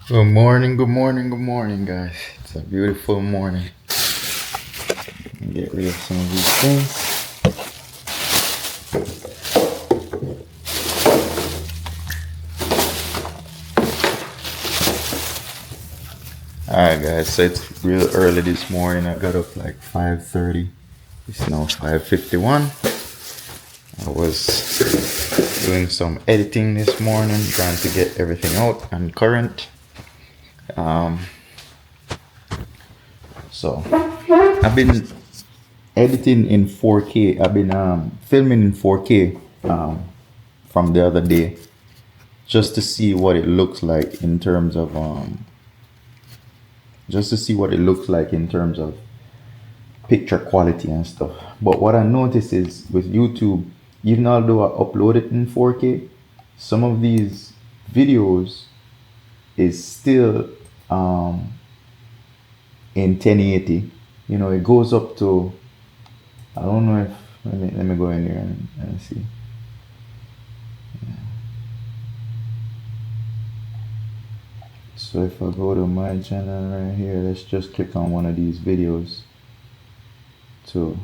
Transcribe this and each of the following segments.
Good morning, good morning, good morning, guys. It's a beautiful morning. Get rid of some of these things. Alright, guys, so it's real early this morning. I got up like 5:30. It's now 5:51. I was doing some editing this morning, trying to get everything out and current. So I've been editing in 4K. I've been filming in 4K from the other day, just to see what it looks like in terms of picture quality and stuff. But what I noticed is with YouTube, even although I upload it in 4K, some of these videos is still in 1080. You know, it goes up to, I don't know if, let me go in here and see. So if I go to my channel right here, let's just click on one of these videos to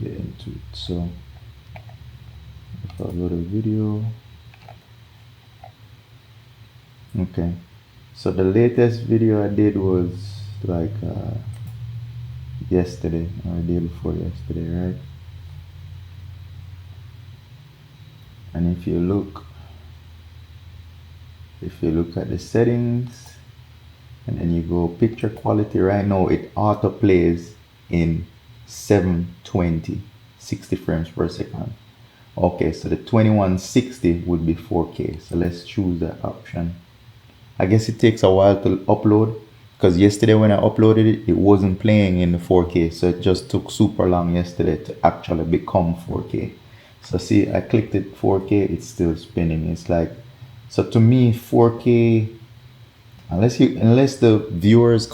get into it. So if I go to video, okay. So the latest video I did was like yesterday or the day before yesterday, right? And if you look at the settings and then you go picture quality, right now it auto plays in 720 60 frames per second. Okay, so the 2160 would be 4K. So let's choose that option. I guess it takes a while to upload, because yesterday when I uploaded it, it wasn't playing in the 4K. So it just took super long yesterday to actually become 4K. So see, I clicked it 4K, it's still spinning. It's like, so to me, 4K, unless the viewers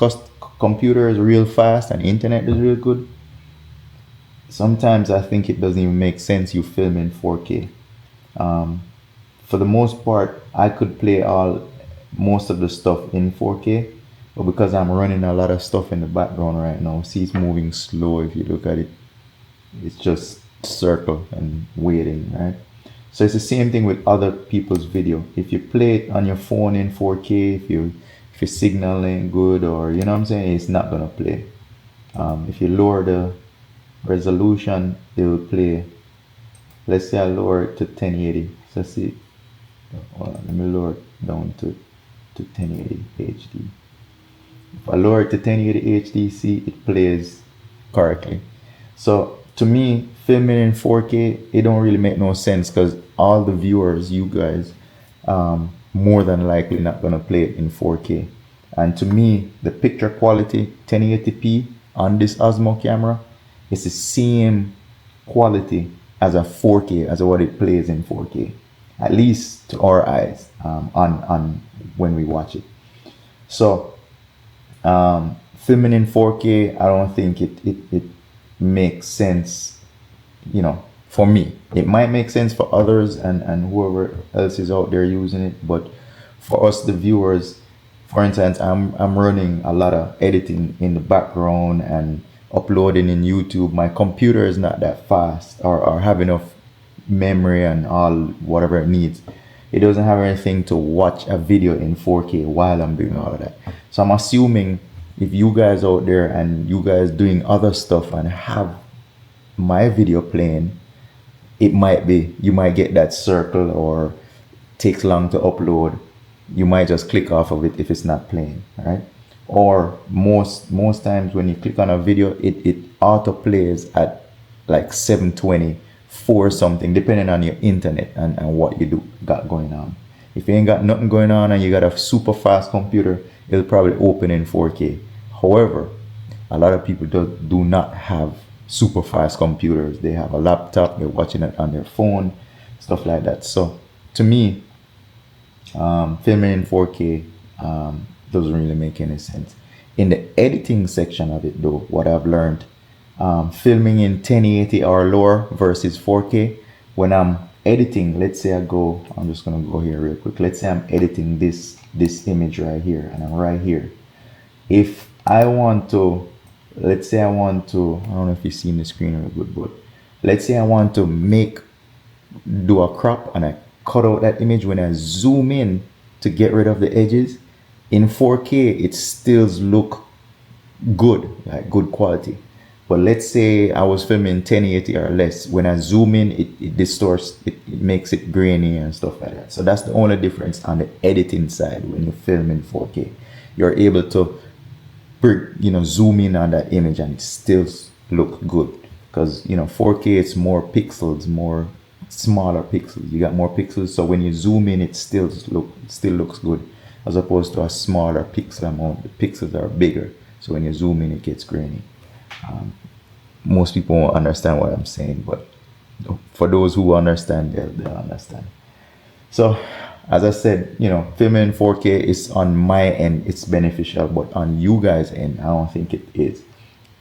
computer is real fast and internet is real good, sometimes I think it doesn't even make sense you film in 4K. For the most part, I could play most of the stuff in 4K, but because I'm running a lot of stuff in the background right now, see, it's moving slow. If you look at it, it's just circle and waiting, right? So it's the same thing with other people's video. If you play it on your phone in 4K, if your signal ain't good, or you know what I'm saying, it's not gonna play. If you lower the resolution, it will play. Let's say I lower it to 1080. So see, let me lower it down to 1080 HD. If I lower it to 1080 HD, see, it plays correctly. So to me, filming in 4K, it don't really make no sense, because all the viewers, you guys, more than likely not gonna play it in 4K. And to me, the picture quality 1080p on this Osmo camera is the same quality as a 4K, as what it plays in 4K, at least to our eyes, on when we watch it. So filming in 4K, I don't think it makes sense, you know, for me. It might make sense for others and whoever else is out there using it, but for us, the viewers, for instance, I'm running a lot of editing in the background and uploading in YouTube. My computer is not that fast, or have enough memory and all whatever it needs. It doesn't have anything to watch a video in 4K while I'm doing all of that. So I'm assuming if you guys out there and you guys doing other stuff and have my video playing, it might be, you might get that circle, or takes long to upload. You might just click off of it if it's not playing, right? Or most times when you click on a video, it auto plays at like 720 for something, depending on your internet and what you got going on. If you ain't got nothing going on and you got a super fast computer, it'll probably open in 4K. However, a lot of people do not have super fast computers. They have a laptop, they're watching it on their phone, stuff like that. So to me, filming in 4K doesn't really make any sense. In the editing section of it, though, what I've learned, filming in 1080 or lower versus 4K, when I'm editing, let's say I'm just gonna go here real quick. Let's say I'm editing this image right here, and I'm right here. If I want to, let's say I want to, I don't know if you've seen the screen real good, but let's say I want to do a crop, and I cut out that image. When I zoom in to get rid of the edges, in 4K it still look good, like good quality. But let's say I was filming 1080 or less. When I zoom in, it distorts, it makes it grainy and stuff like that. So that's the only difference on the editing side. When you film in 4K, you're able to, zoom in on that image and it still look good. Because 4K, it's more pixels, more smaller pixels. You got more pixels, so when you zoom in, it still looks good, as opposed to a smaller pixel amount. The pixels are bigger, so when you zoom in, it gets grainy. Most people won't understand what I'm saying, but for those who understand, they'll understand. So, as I said, filming in 4K is, on my end, it's beneficial, but on you guys' end, I don't think it is.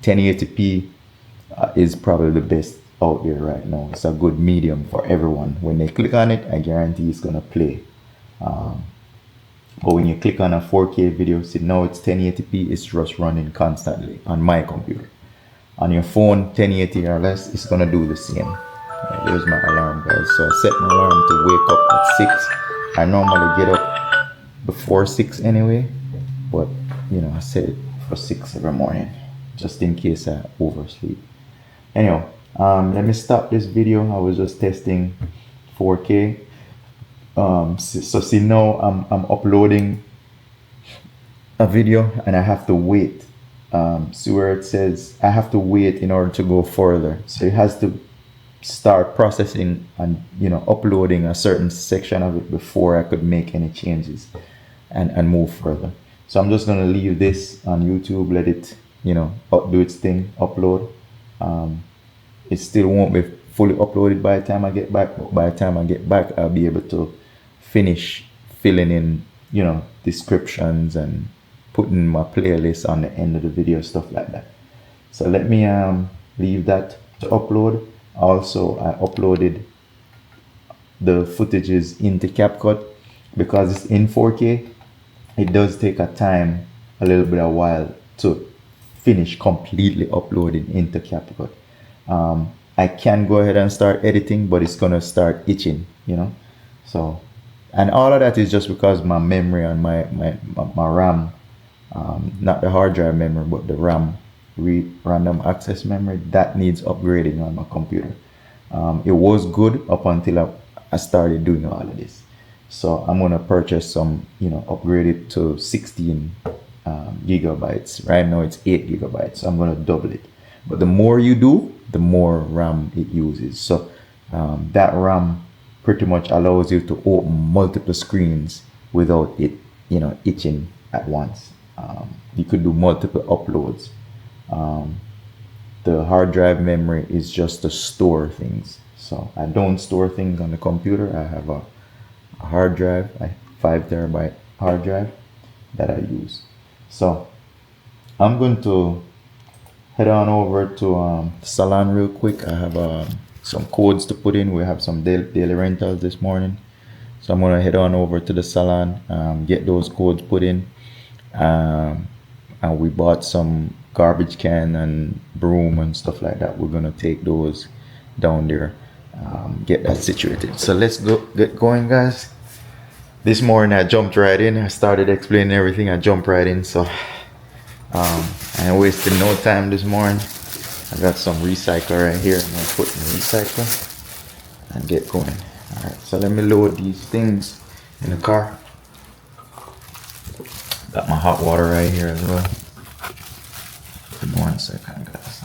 1080p is probably the best out there right now. It's a good medium for everyone. When they click on it, I guarantee it's gonna play. But when you click on a 4K video, see now it's 1080p, it's just running constantly on my computer. On your phone, 1080 or less, it's gonna do the same. There's my alarm, guys. So I set my alarm to wake up at 6. I normally get up before 6 anyway, but I set it for 6 every morning, just in case I oversleep. Anyway, let me stop this video. I was just testing 4K. So see now I'm uploading a video and I have to wait. See where it says I have to wait in order to go further. So it has to start processing and uploading a certain section of it before I could make any changes and move further. So I'm just gonna leave this on YouTube, let it do its thing, upload. It still won't be fully uploaded by the time I get back, but by the time I get back, I'll be able to finish filling in descriptions and putting my playlist on the end of the video, stuff like that. So let me leave that to upload. Also, I uploaded the footages into CapCut. Because it's in 4K, it does take a little bit of while to finish completely uploading into CapCut. I can go ahead and start editing, but it's gonna start itching, so, and all of that is just because my memory and my RAM, not the hard drive memory, but the RAM, random access memory, that needs upgrading on my computer. It was good up until I started doing all of this. So I'm gonna purchase some, upgrade it to 16 gigabytes. Right now it's 8 gigabytes, so I'm gonna double it. But the more you do, the more RAM it uses. So that RAM pretty much allows you to open multiple screens without it, itching at once. You could do multiple uploads. The hard drive memory is just to store things. So I don't store things on the computer. I have a hard drive, a 5 terabyte hard drive that I use. So I'm going to head on over to Salon real quick. I have some codes to put in. We have some daily rentals this morning, so I'm gonna head on over to the Salon, get those codes put in, and we bought some garbage can and broom and stuff like that. We're gonna take those down there, get that situated. So let's get going, guys. This morning I jumped right in. I started explaining everything. I jumped right in, so I ain't wasting no time this morning. I got some recycler right here. I'm gonna put in the recycler and get going. Alright, so let me load these things in the car. Got my hot water right here as well. Give me 1 second, guys.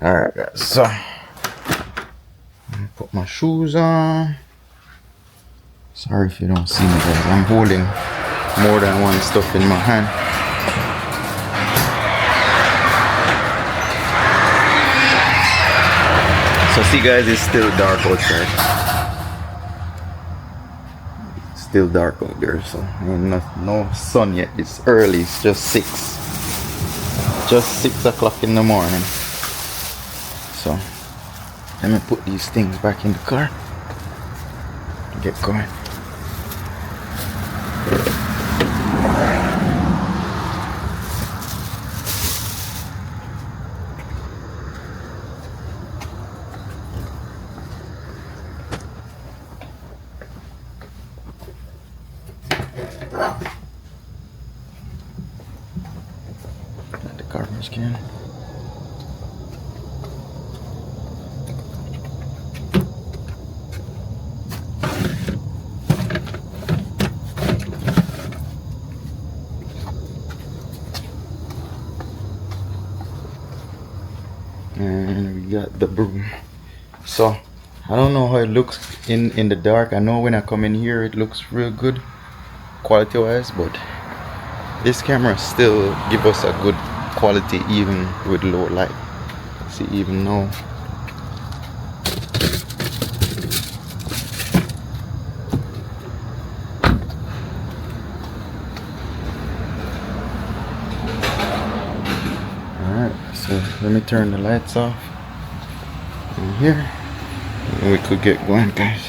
Alright, guys, so I'm gonna put my shoes on. Sorry if you don't see me, guys. I'm holding more than one stuff in my hand. So see, guys, it's still dark outside. Still dark out there, so ain't no sun yet. It's early, it's just 6. Just 6 o'clock in the morning. So let me put these things back in the car. Get going. Got the garbage can. And we got the broom. So I don't know how it looks in the dark. I know when I come in here it looks real good quality wise, but this camera still give us a good quality even with low light. See, even now so let me turn the lights off in here and we could get going, guys.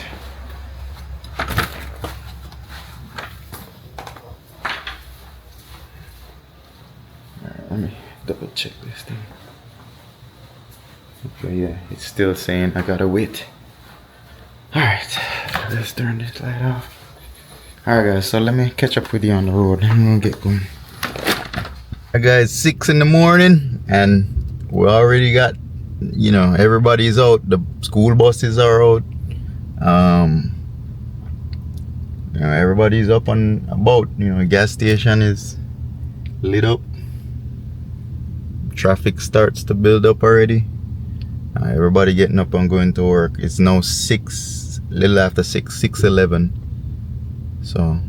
Alright, let me double check this thing. Okay, yeah, it's still saying I gotta wait. Alright, let's turn this light off. Alright guys, so let me catch up with you on the road and we'll get going. Alright guys, 6 in the morning and we already got, you know, everybody's out. The school buses are out. You know, everybody's up and about. You know, gas station is lit up. Traffic starts to build up already. Everybody getting up and going to work. It's now 6, little after 6, 6:11. So,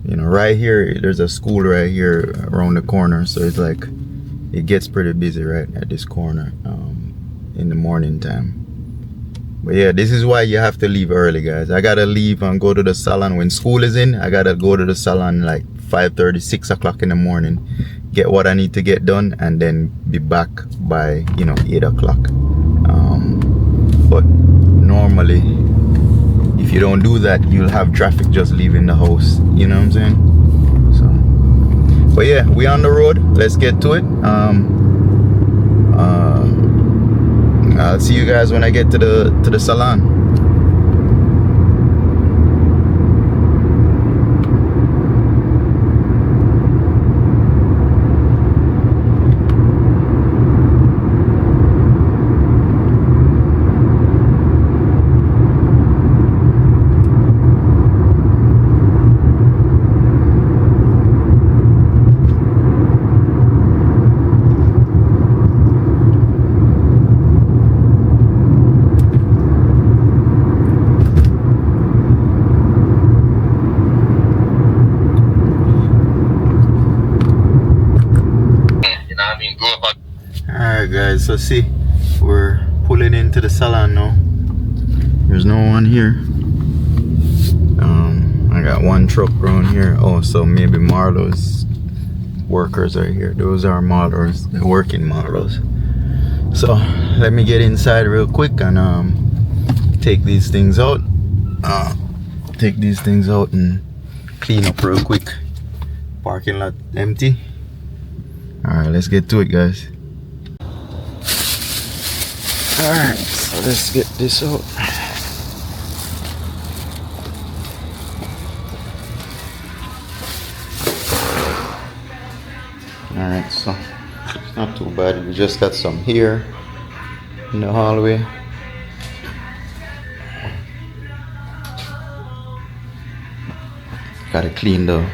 you know, right here, there's a school right here around the corner. So it's like, it gets pretty busy right at this corner in the morning time. But yeah, this is why you have to leave early, guys. I gotta leave and go to the salon when school is in. I gotta go to the salon like 5:30, 6 o'clock in the morning, get what I need to get done, and then be back by, you know, 8 o'clock. But normally, if you don't do that, you'll have traffic just leaving the house. You know what I'm saying? So, but yeah, we on the road. Let's get to it. I'll see you guys when I get to the salon. Alright guys, so see, we're pulling into the salon now. There's no one here. I got one truck around here. Oh, so maybe Marlo's workers are here. Those are Marlo's, the working Marlo's. So let me get inside real quick and take these things out. Take these things out and clean up real quick. Parking lot empty. Alright, let's get to it, guys. Alright, so let's get this out. Alright, so it's not too bad. We just got some here in the hallway. Gotta clean the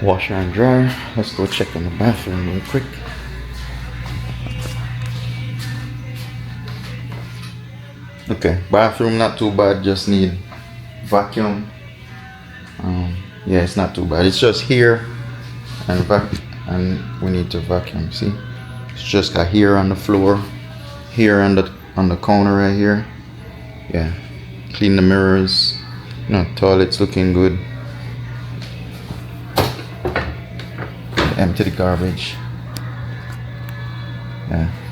washer and dryer. Let's go check in the bathroom real quick. Okay, bathroom not too bad, just need vacuum. Yeah, it's not too bad. It's just here and we need to vacuum. See, it's just got here on the floor, here on the counter right here. Yeah, clean the mirrors. No, toilet's looking good. Empty the garbage.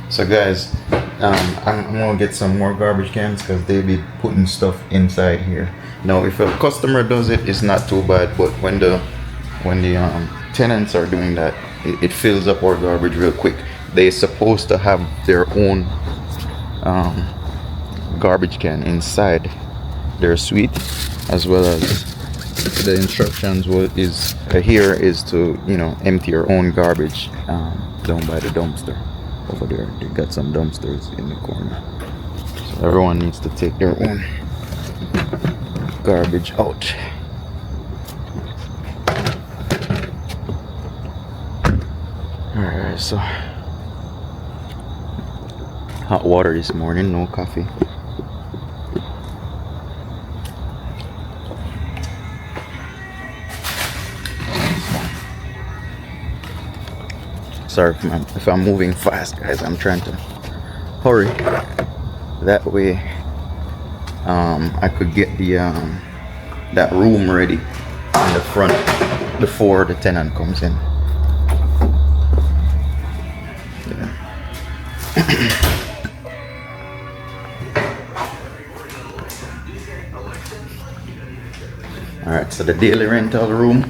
So guys, I'm gonna get some more garbage cans because they be putting stuff inside here. Now, if a customer does it, it's not too bad. But when the tenants are doing that, it fills up our garbage real quick. They're supposed to have their own garbage can inside their suite, as well as the instructions here is to empty your own garbage down by the dumpster over there. They got some dumpsters in the corner, so everyone needs to take their own garbage out. Alright, so hot water this morning, no coffee. Sorry if I'm moving fast, guys. I'm trying to hurry. That way, I could get the that room ready in the front before the tenant comes in. Yeah. All right. So the daily rental room,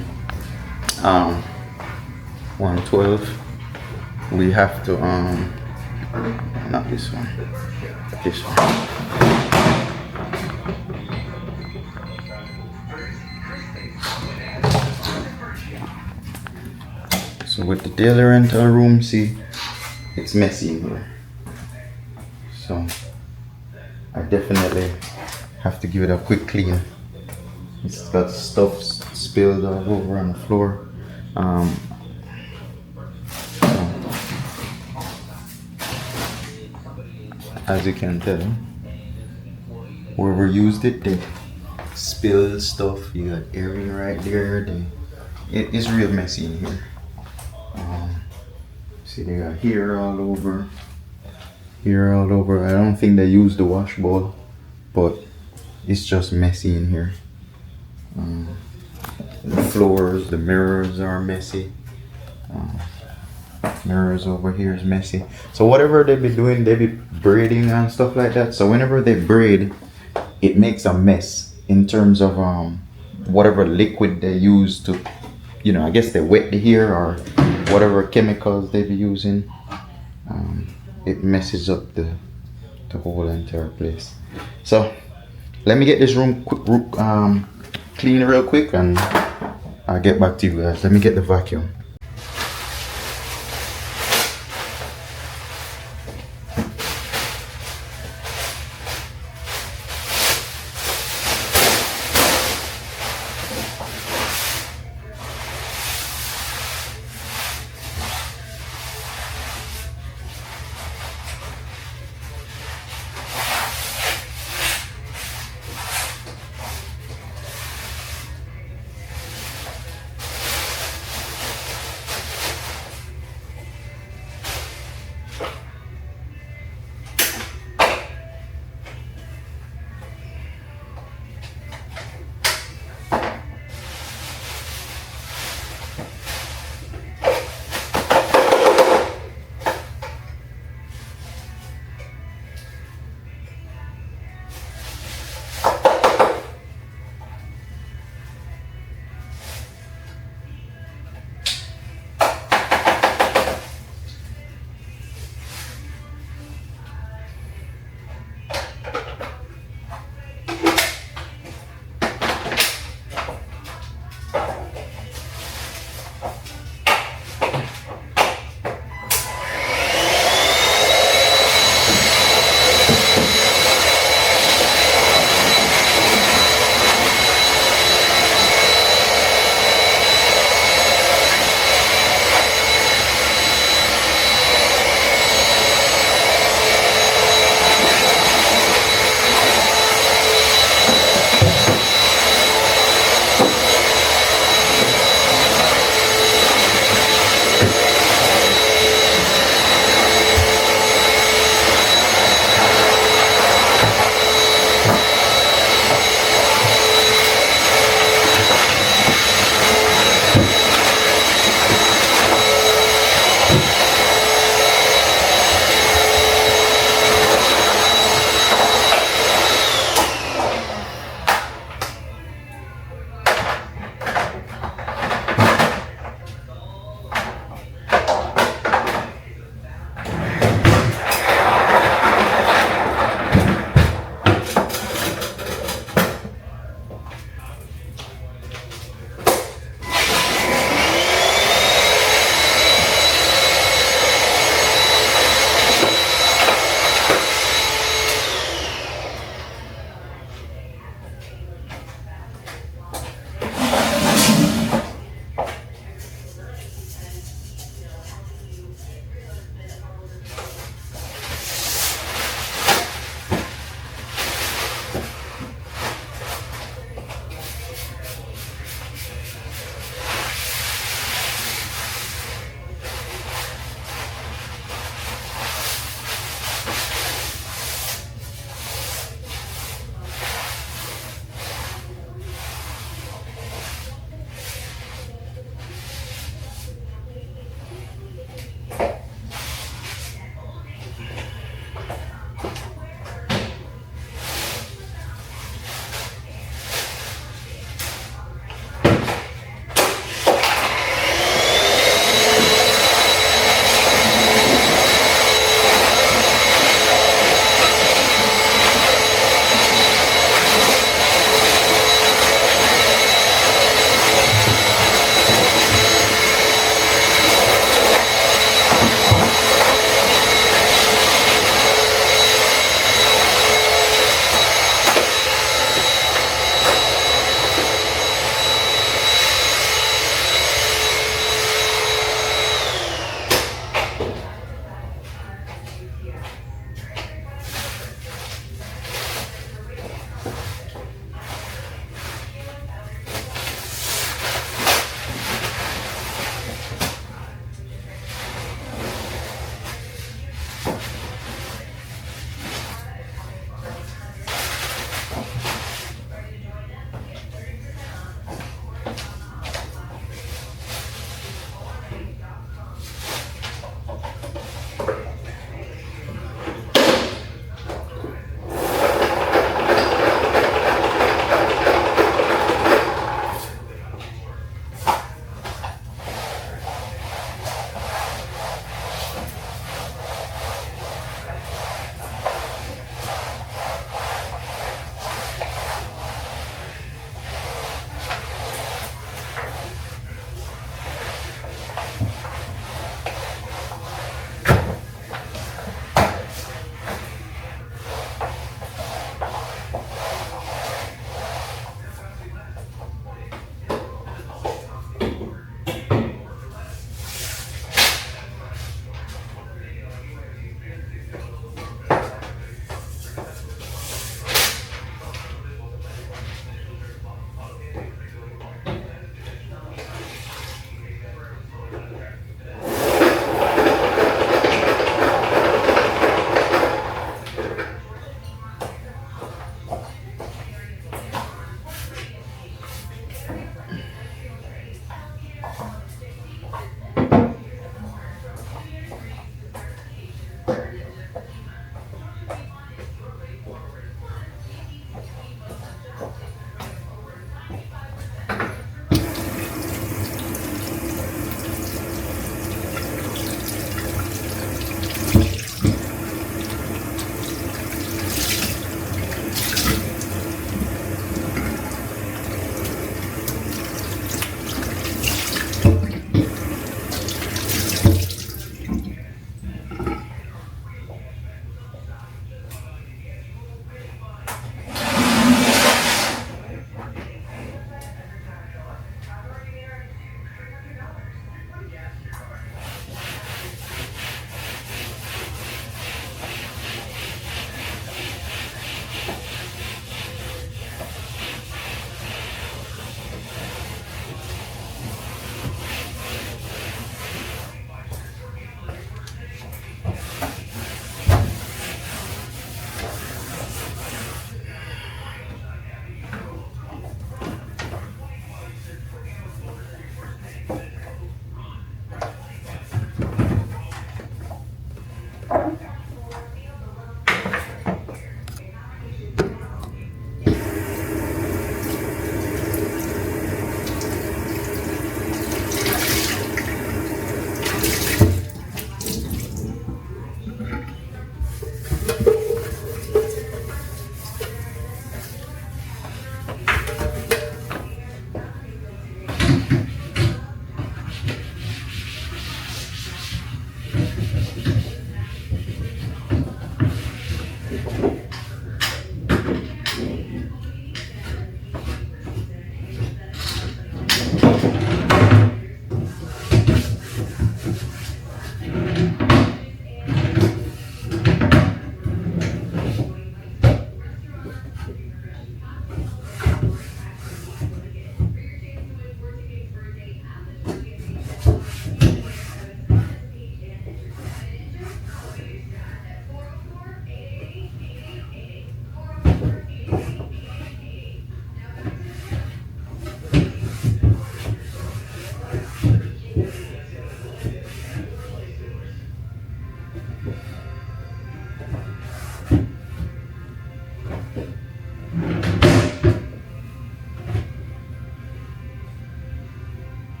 112. We have to not this one, this one. So with the daily rental room, see, it's messy in here, so I definitely have to give it a quick clean. It's got stuff spilled all over on the floor. As you can tell, whoever used it, they spilled stuff. You got airing right there. It is real messy in here. See, they got here all over. Here all over. I don't think they used the wash bowl, but it's just messy in here. The floors, the mirrors are messy. Mirrors over here is messy. So whatever they be doing, they be braiding and stuff like that. So whenever they braid, it makes a mess in terms of whatever liquid they use to, I guess they wet the hair or whatever chemicals they be using. It messes up the whole entire place. So let me get this room clean real quick, and I'll get back to you guys. Let me get the vacuum.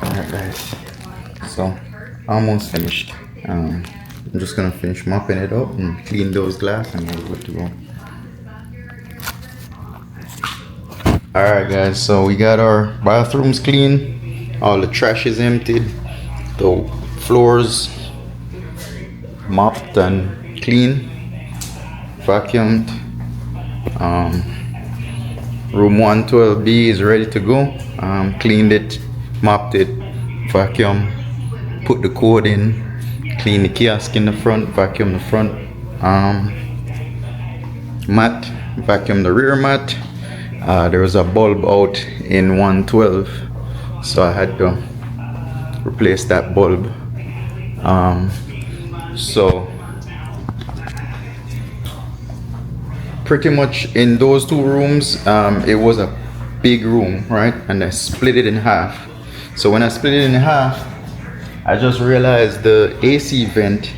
Alright guys, so almost finished. I'm just gonna finish mopping it up and clean those glass and we're good to go. Alright guys, so we got our bathrooms clean, all the trash is emptied, the floors mopped and clean, vacuumed. Room 112B is ready to go. Cleaned it, mopped it, vacuum, put the code in, clean the kiosk in the front, vacuum the front mat, vacuum the rear mat. There was a bulb out in 112, so I had to replace that bulb. So pretty much in those two rooms, it was a big room, right? And I split it in half. So when I split it in half, I just realized the AC vent,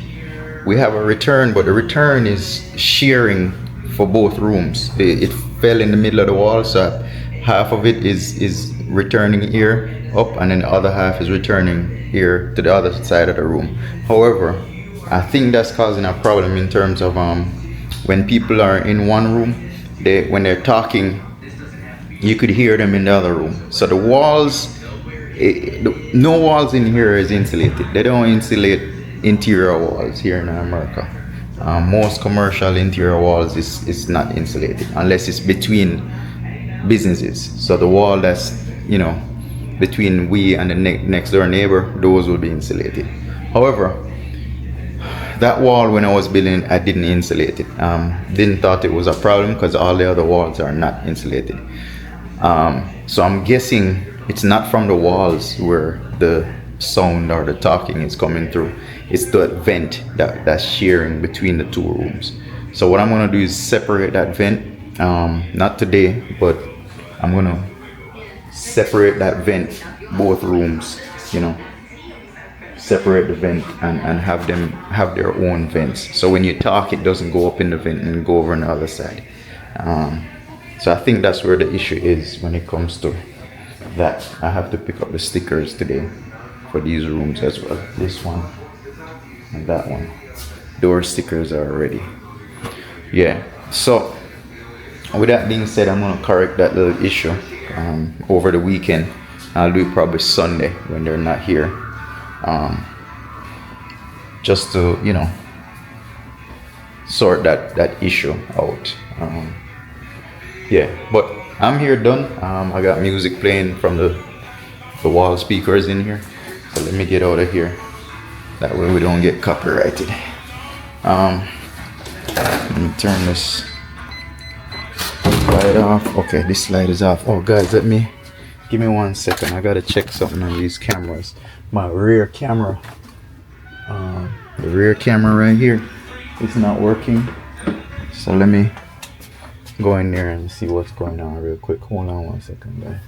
we have a return, but the return is shearing for both rooms. It fell in the middle of the wall, so half of it is returning here up, and then the other half is returning here to the other side of the room. However, I think that's causing a problem in terms of when people are in one room, when they're talking, you could hear them in the other room. So the walls, no walls in here is insulated. They don't insulate interior walls here in America. Most commercial interior walls is not insulated unless it's between businesses. So the wall that's, between we and the next door neighbor, those will be insulated. However, that wall, when I was building, I didn't insulate it. Didn't thought it was a problem because all the other walls are not insulated. So I'm guessing it's not from the walls where the sound or the talking is coming through. It's the vent that's shearing between the two rooms. So what I'm gonna do is separate that vent. Not today, but I'm gonna separate that vent, both rooms, separate the vent and have them have their own vents. So when you talk, it doesn't go up in the vent and go over on the other side. So I think that's where the issue is when it comes to that. I have to pick up the stickers today for these rooms as well. This one and that one. Door stickers are ready. Yeah, so with that being said, I'm gonna correct that little issue over the weekend. I'll do it probably Sunday when they're not here, just to sort that issue out. Yeah, but I'm here done. I got music playing from the wall speakers in here, so let me get out of here, that way we don't get copyrighted. Let me turn this light off. Okay, this light is off. Oh guys, give me 1 second. I gotta check something on these cameras. My rear camera, the rear camera right here, is not working. So let me go in there and see what's going on real quick. Hold on 1 second, guys.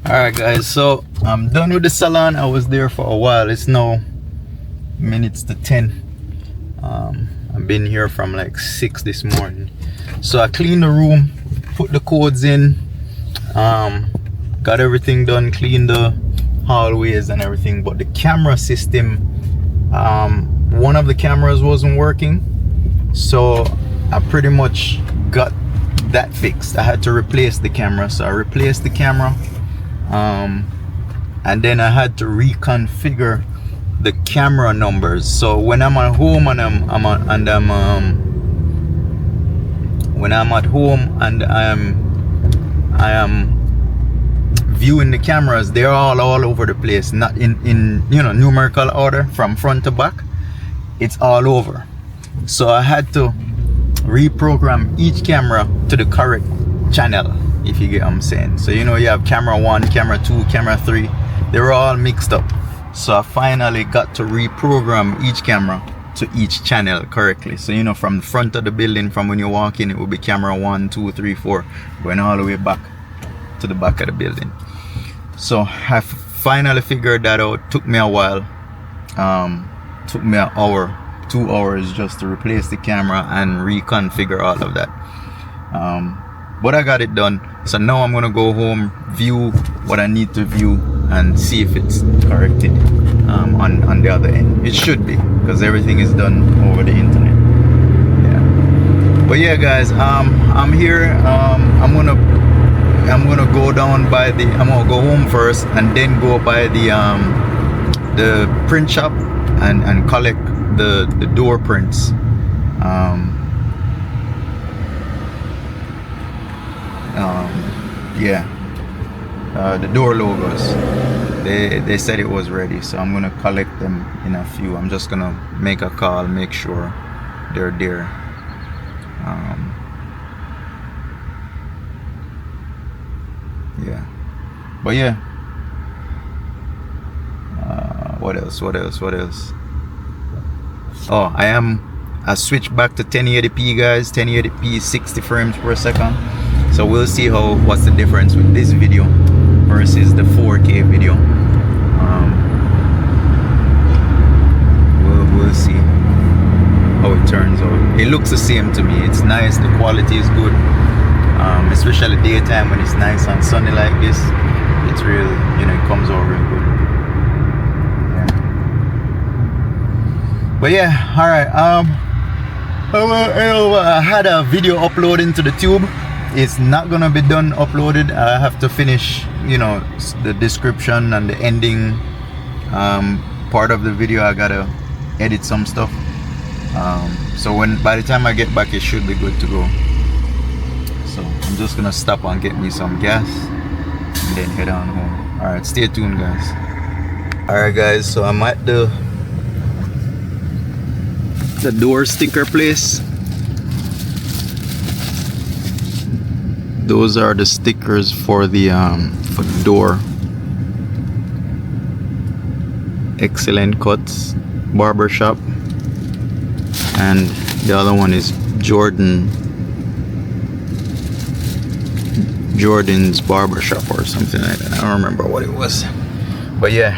Alright guys, so I'm done with the salon. I was there for a while. It's now minutes to 10. I've been here from like 6 this morning. So I cleaned the room, put the codes in, got everything done, cleaned the hallways and everything, but the camera system, one of the cameras wasn't working, so I pretty much got that fixed. I had to replace the camera, so I replaced the camera, and then I had to reconfigure the camera numbers. So when I'm at home when I'm at home and I am viewing the cameras, they're all over the place, not in numerical order from front to back. It's all over. So I had to reprogram each camera to the correct channel, if you get what I'm saying. So you have camera 1, camera 2, camera 3, they were all mixed up. So I finally got to reprogram each camera to each channel correctly. So from the front of the building, from when you walk in, it will be camera 1, 2, 3, 4, going all the way back to the back of the building. So I finally figured that out. Took me a while. Took me an hour, 2 hours just to replace the camera and reconfigure all of that. But I got it done. So now I'm gonna go home, view what I need to view, and see if it's corrected on the other end. It should be, because everything is done over the internet. Yeah. But yeah, guys, I'm here. I'm gonna go down by the. I'm gonna go home first, and then go by the print shop and collect the door prints. The door logos. They said it was ready, so I'm gonna collect them in a few. I'm just gonna make a call, make sure they're there. Yeah, but yeah. What else? Oh, I switched back to 1080p, guys. 1080p, 60 frames per second. So we'll see what's the difference with this video versus the 4K video. We'll see how it turns out. It looks the same to me. It's nice. The quality is good, especially daytime when it's nice and sunny like this. It's real, it comes out real good. Yeah. But yeah, all right. I had a video uploaded into the tube. It's not gonna be done uploaded. I have to finish the description and the ending part of the video. I gotta edit some stuff, so by the time I get back, it should be good to go. So I'm just gonna stop and get me some gas and then head on home. All right, stay tuned, guys. All right, guys, so I'm at the door sticker place. Those are the stickers for the door. Excellent Cuts Barbershop, and the other one is Jordan's Barbershop or something like that. I don't remember what it was, but yeah.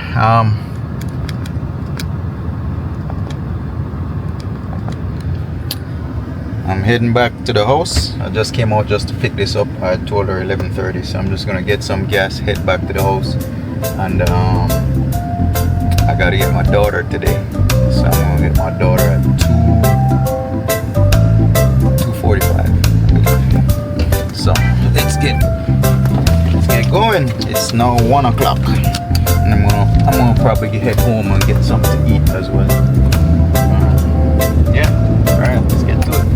I'm heading back to the house. I just came out just to pick this up. I told her 11:30, so I'm just gonna get some gas, head back to the house, and I gotta get my daughter today, so I'm gonna get my daughter at 2:45. So let's get going. It's now 1 o'clock, and I'm gonna probably head home and get something to eat as well. Yeah. All right, let's get to it.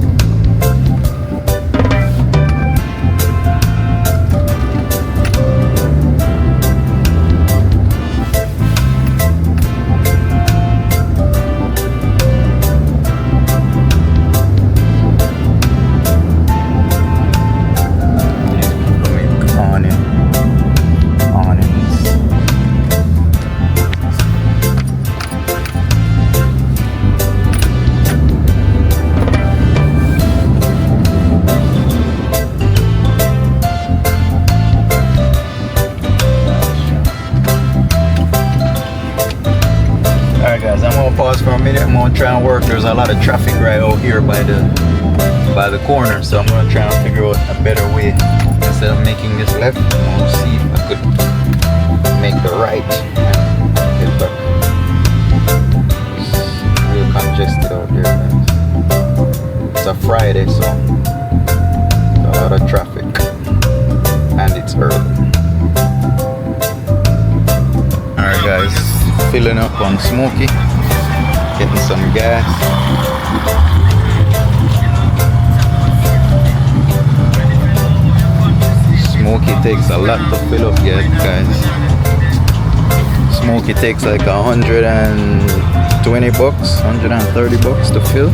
for a minute. I'm gonna try and work. There's a lot of traffic right out here by the corner, so I'm gonna try and figure out a better way. Instead of making this left, I'm gonna see if I could make the right and get back. It's real congested out there, guys. It's a Friday, so a lot of traffic, and it's early. Alright guys, filling up on Smoky, getting some gas. Smoky takes a lot to fill up, guys. Smoky takes like $120, $130 to fill.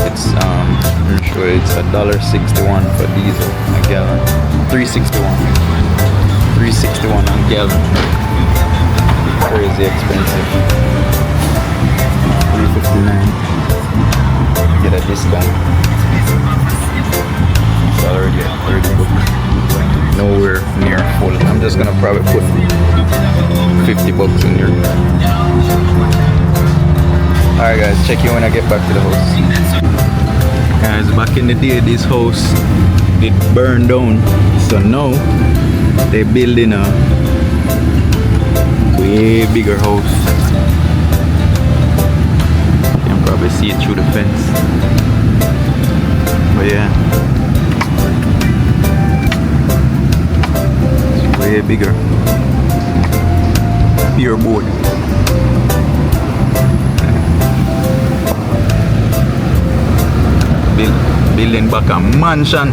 It's I'm sure it's $1.61 for diesel a gallon. $3.61 on gallon. Crazy expensive. $3.59. Get a discount. It's already at $30. Nowhere near full. I'm just gonna probably put $50 in here. Alright guys, check you when I get back to the house. Guys, back in the day this house it burned down, so now they're building a way bigger house. You can probably see it through the fence. But yeah, it's way bigger. Pure board. Building back a mansion.